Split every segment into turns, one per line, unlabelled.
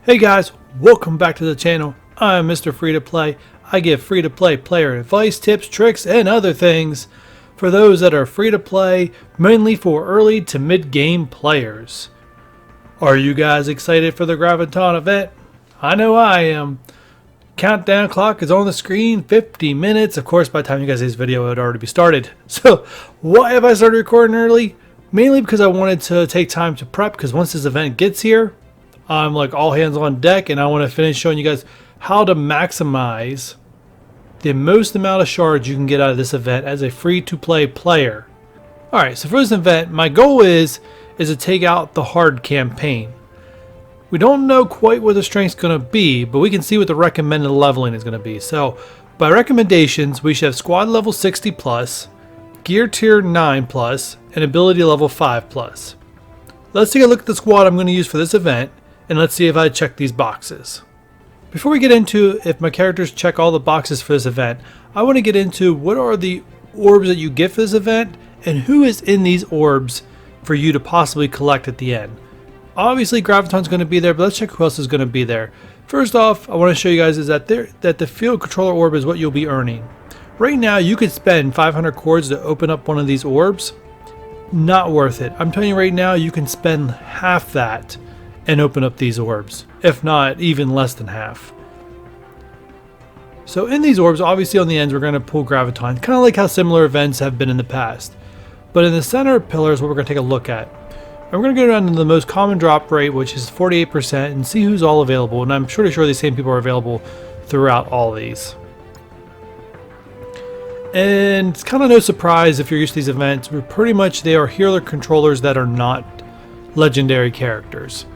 Hey guys, welcome back to the channel. I'm Mr. Free to Play. I give free to play player advice, tips, tricks, and other things for those that are free to play, mainly for early to mid game players. Are you guys excited for the Graviton event? I know I am. Countdown clock is on the screen, 50 minutes. Of course, by the time you guys see this video, it would already be started. So, why have I started recording early? Mainly because I wanted to take time to prep, because once this event gets here, I'm like all hands on deck, and I want to finish showing you guys how to maximize the most amount of shards you can get out of this event as a free-to-play player. Alright, so for this event, my goal is to take out the hard campaign. We don't know quite what the strength's going to be, but we can see what the recommended leveling is going to be. So, by recommendations, we should have squad level 60 plus, gear tier 9 plus, and ability level 5 plus. Let's take a look at the squad I'm going to use for this event, and let's see if I check these boxes. Before we get into if my characters check all the boxes for this event, I want to get into what are the orbs that you get for this event, and who is in these orbs for you to possibly collect at the end. Obviously Graviton's going to be there, but let's check who else is going to be there. First off, I want to show you guys is that the field controller orb is what you'll be earning. Right now you could spend 500 cords to open up one of these orbs. Not worth it. I'm telling you right now, you can spend half that and open up these orbs, if not even less than half. So in these orbs, obviously on the ends we're going to pull Graviton, kind of like how similar events have been in the past. But in the center pillar is what we're going to take a look at. And we're going to go down to the most common drop rate, which is 48%, and see who's all available. And I'm pretty sure these same people are available throughout all these. And it's kind of no surprise if you're used to these events, but pretty much they are healer controllers that are not legendary characters.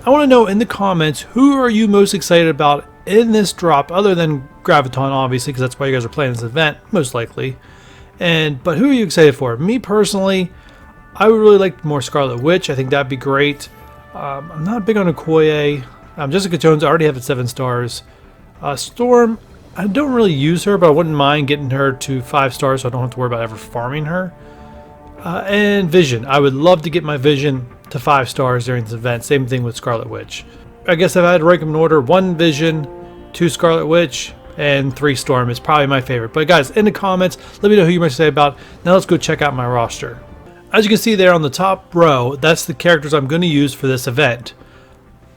I want to know in the comments, who are you most excited about in this drop, other than Graviton, obviously, because that's why you guys are playing this event, most likely. But who are you excited for? Me personally, I would really like more Scarlet Witch. I think that'd be great. I'm not big on Okoye. Jessica Jones, I already have it 7 stars. Storm, I don't really use her, but I wouldn't mind getting her to 5 stars so I don't have to worry about ever farming her. And Vision, I would love to get my Vision to 5 stars during this event. Same thing with Scarlet Witch. I guess if I had to rank them in order, 1 Vision, 2 Scarlet Witch, and 3 Storm is probably my favorite. But guys, in the comments, let me know who you might say about. Now let's go check out my roster. As you can see there on the top row, that's the characters I'm going to use for this event.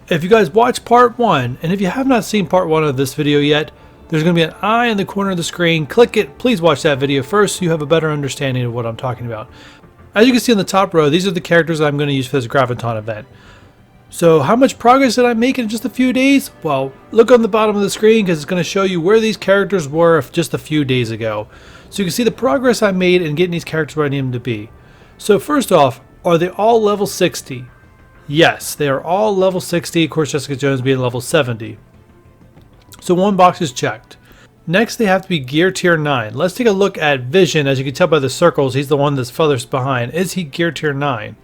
If you guys watch part 1, and if you have not seen part 1 of this video yet, there's going to be an eye in the corner of the screen. Click it. Please watch that video first so you have a better understanding of what I'm talking about. As you can see on the top row, these are the characters that I'm going to use for this Graviton event. So how much progress did I make in just a few days? Well, look on the bottom of the screen because it's going to show you where these characters were just a few days ago. So you can see the progress I made in getting these characters where I need them to be. So first off, are they all level 60? Yes, they are all level 60. Of course, Jessica Jones being level 70. So 1 box is checked. Next, they have to be gear tier 9. Let's take a look at Vision. As you can tell by the circles, he's the one that's furthest behind. Is he gear tier 9?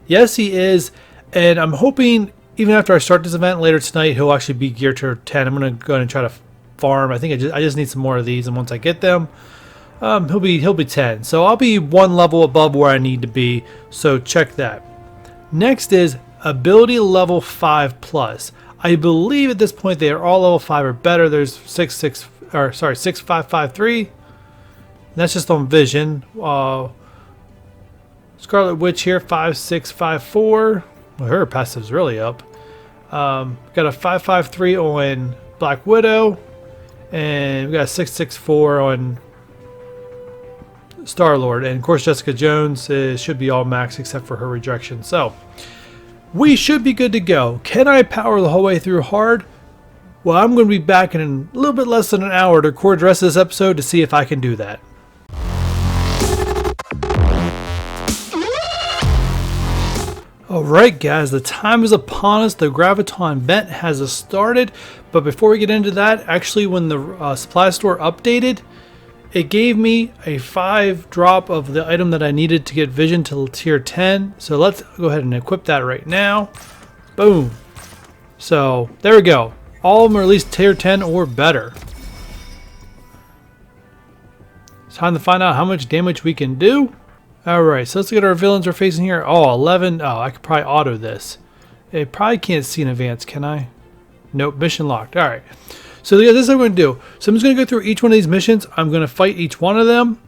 Yes, he is. And I'm hoping, even after I start this event later tonight, he'll actually be gear tier 10. I'm going to go ahead and try to farm. I think I just need some more of these. And once I get them, he'll be 10. So I'll be 1 level above where I need to be. So check that. Next is ability level 5 plus. I believe at this point they are all level 5 or better. There's 6553. That's just on Vision. Scarlet Witch here, 5654. Well, her passive's really up. Got a 553 on Black Widow, and we got a 664 on Star-Lord, and of course Jessica Jones should be all max except for her rejection. So we should be good to go. Can I power the whole way through hard? Well, I'm going to be back in a little bit less than an hour to record the rest of this episode to see if I can do that. Alright guys, the time is upon us. The Graviton event has started. But before we get into that, actually when the supply store updated, it gave me a 5 drop of the item that I needed to get Vision to tier 10. So let's go ahead and equip that right now. Boom. So there we go. All of them are at least tier 10 or better. It's time to find out how much damage we can do. Alright, so let's look at our villains we're facing here. Oh, 11. Oh, I could probably auto this. I probably can't see in advance, can I? Nope, mission locked. All right. So yeah, this is what I'm going to do. So I'm just going to go through each one of these missions. I'm going to fight each one of them.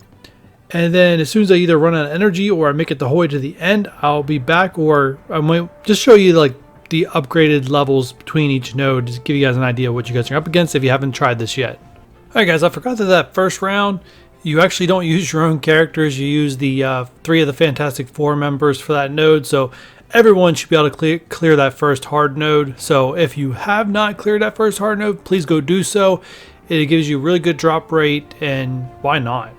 And then as soon as I either run out of energy or I make it the whole way to the end, I'll be back, or I might just show you like the upgraded levels between each node to give you guys an idea of what you guys are up against if you haven't tried this yet. Alright guys, I forgot that first round, you actually don't use your own characters. You use the 3 of the Fantastic Four members for that node. So everyone should be able to clear that first hard node. So if you have not cleared that first hard node, please go do so. It gives you a really good drop rate, and why not?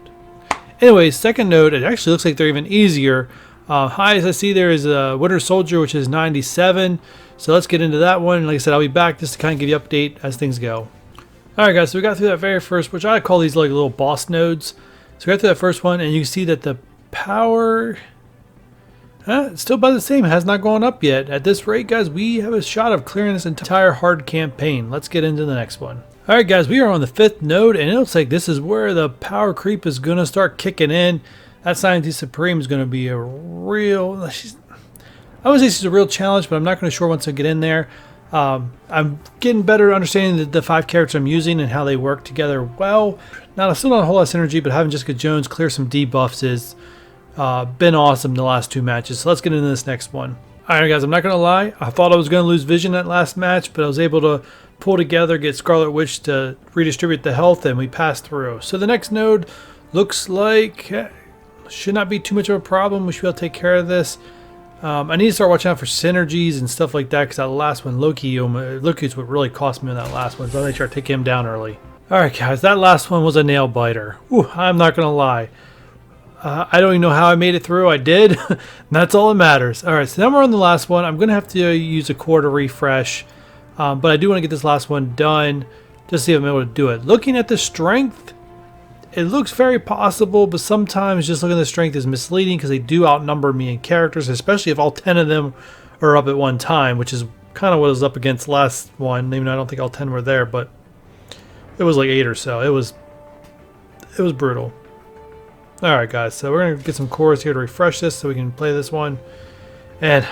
Anyways, second node, it actually looks like they're even easier. Highest I see there is a Winter Soldier, which is 97. So let's get into that one. Like I said, I'll be back just to kind of give you an update as things go. Alright guys, so we got through that very first, which I call these like little boss nodes. So we got through that first one, and you can see that the power, it's still about the same. It has not gone up yet. At this rate, guys, we have a shot of clearing this entire hard campaign. Let's get into the next one. Alright guys, we are on the 5th node, and it looks like this is where the power creep is going to start kicking in. That Scientist Supreme is going to be a real, I would say she's a real challenge, but I'm not going to sure once I get in there. I'm getting better at understanding the 5 characters I'm using and how they work together well. Now, still not a whole lot of synergy, but having Jessica Jones clear some debuffs has been awesome the last 2 matches. So let's get into this next one. Alright guys, I'm not going to lie. I thought I was going to lose vision that last match, but I was able to pull together, get Scarlet Witch to redistribute the health, and we passed through. So the next node looks like should not be too much of a problem. We should be able to take care of this. I need to start watching out for synergies and stuff like that, because that last one, Loki is what really cost me on that last one. So I'll make sure I take him down early. Alright guys, that last one was a nail biter. Whew, I'm not going to lie. I don't even know how I made it through. I did. That's all that matters. Alright, so now we're on the last one. I'm going to have to use a core to refresh. But I do want to get this last one done just to see if I'm able to do it. Looking at the strength, it looks very possible, but sometimes just looking at the strength is misleading because they do outnumber me in characters, especially if all 10 of them are up at one time, which is kind of what I was up against last one. Even though I don't think all 10 were there, but it was like 8 or so. It was brutal. Alright guys, so we're going to get some cores here to refresh this so we can play this one. And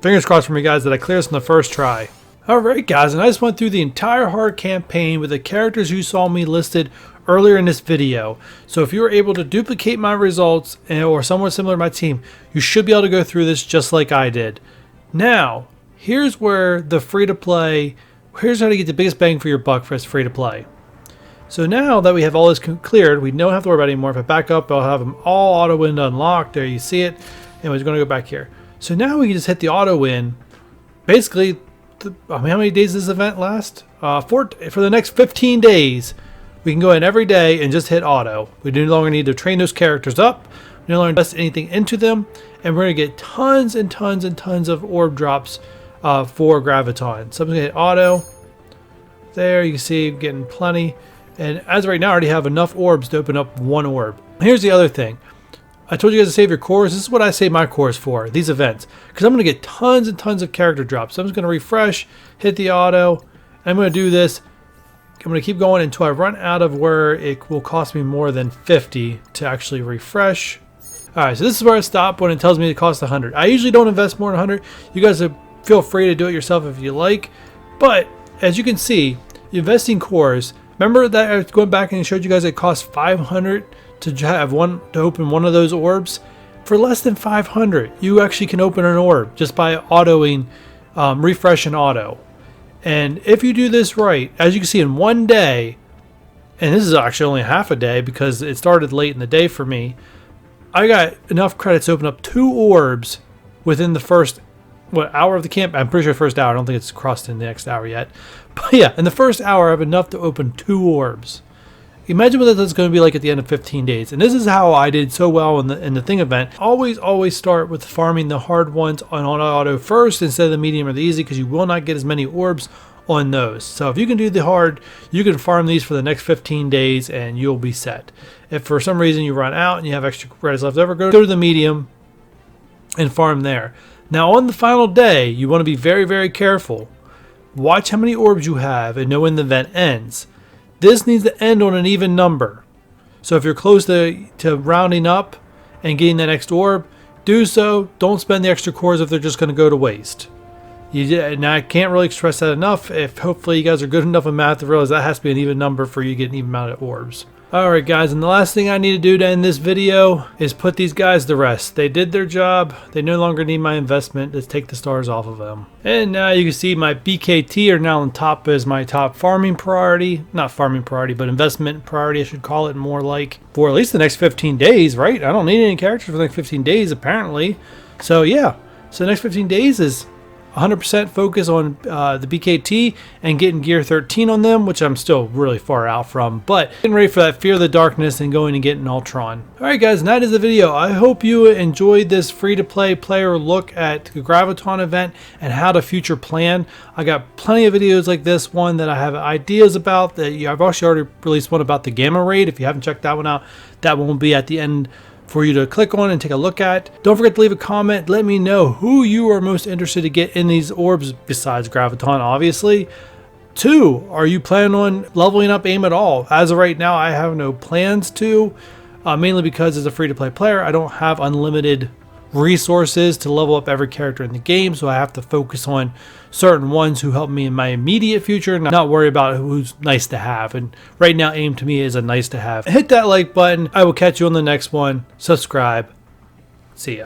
fingers crossed for me guys that I clear this in the first try. Alright guys, and I just went through the entire hard campaign with the characters you saw me listed earlier in this video. So if you were able to duplicate my results or somewhat similar to my team, you should be able to go through this just like I did. Now, here's where the free-to-play, here's how to get the biggest bang for your buck for free-to-play. So now that we have all this cleared, we don't have to worry about it anymore. If I back up, I'll have them all auto-win unlocked. There you see it. Anyways, we're going to go back here. So now we can just hit the auto-win. Basically, how many days does this event last? For the next 15 days, we can go in every day and just hit auto. We no longer need to train those characters up. We no longer invest anything into them. And we're going to get tons and tons and tons of orb drops for Graviton. So I'm going to hit auto. There, you can see I'm getting plenty. And as of right now, I already have enough orbs to open up 1 orb. Here's the other thing. I told you guys to save your cores. This is what I save my cores for, these events. Because I'm going to get tons and tons of character drops. So I'm just going to refresh, hit the auto. And I'm going to do this. I'm going to keep going until I run out of where it will cost me more than 50 to actually refresh. Alright, so this is where I stop when it tells me it costs 100. I usually don't invest more than 100. You guys feel free to do it yourself if you like. But as you can see, investing cores. Remember that I was going back and showed you guys it costs 500 to have to open one of those orbs? For less than 500, you actually can open an orb just by autoing, refresh and auto. And if you do this right, as you can see in one day, and this is actually only half a day because it started late in the day for me, I got enough credits to open up 2 orbs within the first hour of the camp. I'm pretty sure first hour. I don't think it's crossed in the next hour yet. But yeah, in the first hour, I have enough to open 2 orbs. Imagine what that's going to be like at the end of 15 days. And this is how I did so well in the thing event. Always start with farming the hard ones on auto first instead of the medium or the easy, because you will not get as many orbs on those. So if you can do the hard, you can farm these for the next 15 days and you'll be set. If for some reason you run out and you have extra credits left over, go to the medium and farm there. Now on the final day, you want to be very, very careful. Watch how many orbs you have and know when the event ends. This needs to end on an even number. So if you're close to rounding up and getting that next orb, do so. Don't spend the extra cores if they're just going to go to waste. And I can't really stress that enough. If hopefully you guys are good enough in math to realize that has to be an even number for you to get an even amount of orbs. Alright guys, and the last thing I need to do to end this video is put these guys to rest. They did their job. They no longer need my investment. Let's take the stars off of them. And now you can see my BKT are now on top as my top farming priority. Not farming priority, but investment priority I should call it more like. For at least the next 15 days, right? I don't need any characters for the next 15 days apparently. So yeah, so the next 15 days is 100% focus on the BKT and getting gear 13 on them, which I'm still really far out from, but getting ready for that Fear of the Darkness and going and getting Ultron. Alright guys, and that is the video. I hope you enjoyed this free-to-play player look at the Graviton event and how to future plan. I got plenty of videos like this one that I have ideas about. I've also already released one about the Gamma Raid. If you haven't checked that one out, that one will be at the end for you to click on and take a look at. Don't forget to leave a comment. Let me know who you are most interested to get in these orbs besides Graviton, obviously. 2, are you planning on leveling up A.I.M at all? As of right now, I have no plans to, mainly because as a free-to-play player, I don't have unlimited resources to level up every character in the game, so I have to focus on certain ones who help me in my immediate future and not worry about who's nice to have. And right now A.I.M to me is a nice to have. Hit that like button. I will catch you on the next one. Subscribe. See ya.